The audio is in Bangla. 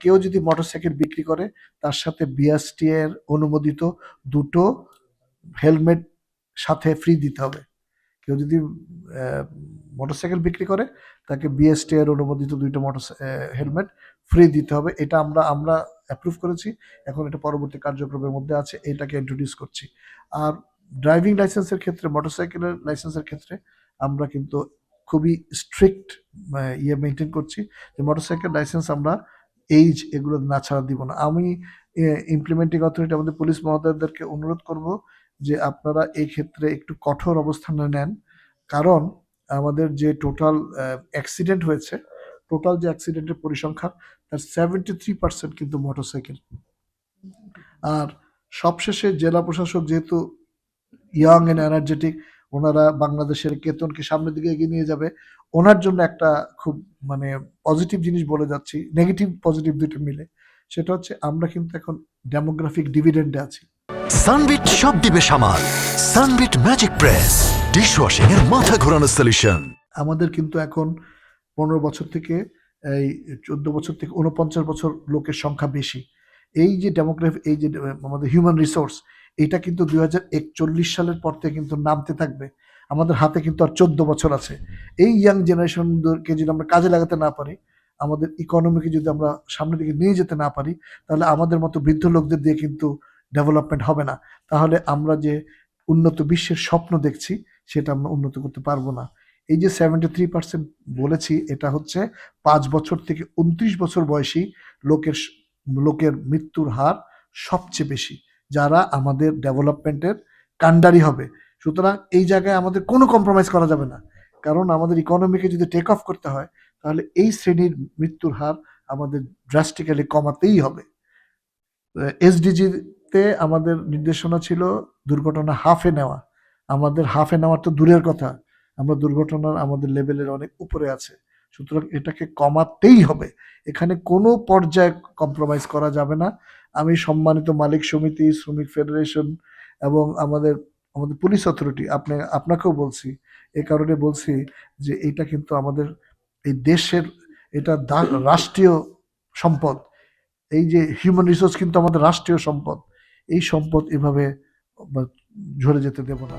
কেউ যদি মোটরসাইকেল বিক্রি করে তার সাথে বিএসটি এর অনুমোদিত 2টো হেলমেট সাথে ফ্রি দিতে হবে। কেউ যদি মোটরসাইকেল বিক্রি করে তাকে বিএসটি এর অনুমোদিত 2টো হেলমেট ফ্রি দিতে হবে। এটা আমরা অ্যাপ্রুভ করেছি, এখন এটা পরবর্তী কার্যক্রমের মধ্যে আছে, এটাকে ইন্ট্রোডিউস করছি। আর ড্রাইভিং লাইসেন্সের ক্ষেত্রে, মোটরসাইকেলের লাইসেন্সের ক্ষেত্রে আমরা কিন্তু খুবই স্ট্রিক্ট মেনটেন করছি যে মোটরসাইকেল লাইসেন্স আমরা এইজ এগুলো না ছাড়া দিব না। আমি ইমপ্লিমেন্টিং অথরিটি আমাদের পুলিশ মহোদয়দেরকে অনুরোধ করব যে আপনারা এই ক্ষেত্রে একটু কঠোর অবস্থান নেন, কারণ আমাদের যে টোটাল অ্যাক্সিডেন্ট হয়েছে, টোটাল যে অ্যাক্সিডেন্টের পরিসংখ্যান তার 73% কিন্তু মোটরসাইকেল। আর সবশেষে জেলা প্রশাসক যেহেতু ইয়াং অ্যান্ড এনার্জেটিক, ওনারা বাংলাদেশের কেতনকে সামনের দিকে এগিয়ে নিয়ে যাবে, ওনার জন্য একটা খুব মানে পজিটিভ জিনিস বলে যাচ্ছি, নেগেটিভ পজিটিভ দুটো মিলে। সেটা হচ্ছে আমরা কিন্তু এখন ডেমোগ্রাফিক ডিভিডেন্ডে আছি। সানবিট সব দিবে সামাল। সানবিট ম্যাজিক প্রেস ডিশওয়াশিং এর মাথা ঘোরানো সলিউশন। আমাদের কিন্তু এখন 15 বছর থেকে এই 14 বছর থেকে 49 বছর লোকের সংখ্যা বেশি। এই যে ডেমোগ্রাফি, এই যে আমাদের হিউম্যান রিসোর্স, এটা কিন্তু 2041 সালের পর থেকে কিন্তু নামতে থাকবে। আমাদের হাতে কিন্তু আর 14 বছর আছে। এই ইয়াং জেনারেশনদেরকে যদি আমরা কাজে লাগাতে না পারি, আমাদের ইকোনমিকে যদি আমরা সামনের দিকে নিয়ে যেতে না পারি, তাহলে আমাদের মতো বৃদ্ধ লোকদের দিয়ে কিন্তু ডেভেলপমেন্ট হবে না। তাহলে আমরা যে উন্নত বিশ্বের স্বপ্ন দেখছি সেটা আমরা উন্নত করতে পারবো না। এই যে 73% বলেছি, এটা হচ্ছে 5 বছর থেকে 29 বছর বয়সী লোকের মৃত্যুর হার সবচেয়ে বেশি, যারা আমাদের ডেভেলপমেন্টের কাণ্ডারি হবে। সুতরাং এই জায়গায় আমাদের কোনো কম্প্রোমাইজ করা যাবে না, কারণ আমাদের ইকোনমিকে যদি টেক অফ করতে হয় তাহলে এই শ্রেণীর মৃত্যুর হার আমাদের ড্রাস্টিক্যালি কমাতেই হবে। এসডিজিতে আমাদের নির্দেশনা ছিল দুর্ঘটনা হাফে নেওয়া। আমাদের হাফে নেওয়ার তো দূরের কথা, আমরা দুর্ঘটনার আমাদের লেভেলের অনেক উপরে আছে। সুতরাং এটাকে কমাতেই হবে, এখানে কোনো পর্যায়ে কম্প্রোমাইজ করা যাবে না। আমি সম্মানিত মালিক সমিতি, শ্রমিক ফেডারেশন এবং আমাদের পুলিশ অথরিটি, আপনাকেও বলছি, এ কারণে বলছি যে এটা কিন্তু আমাদের এই দেশের, এটা রাষ্ট্রীয় সম্পদ। এই যে হিউম্যান রিসোর্স কিন্তু আমাদের রাষ্ট্রীয় সম্পদ, এই সম্পদ এভাবে ঝরে যেতে দেব না।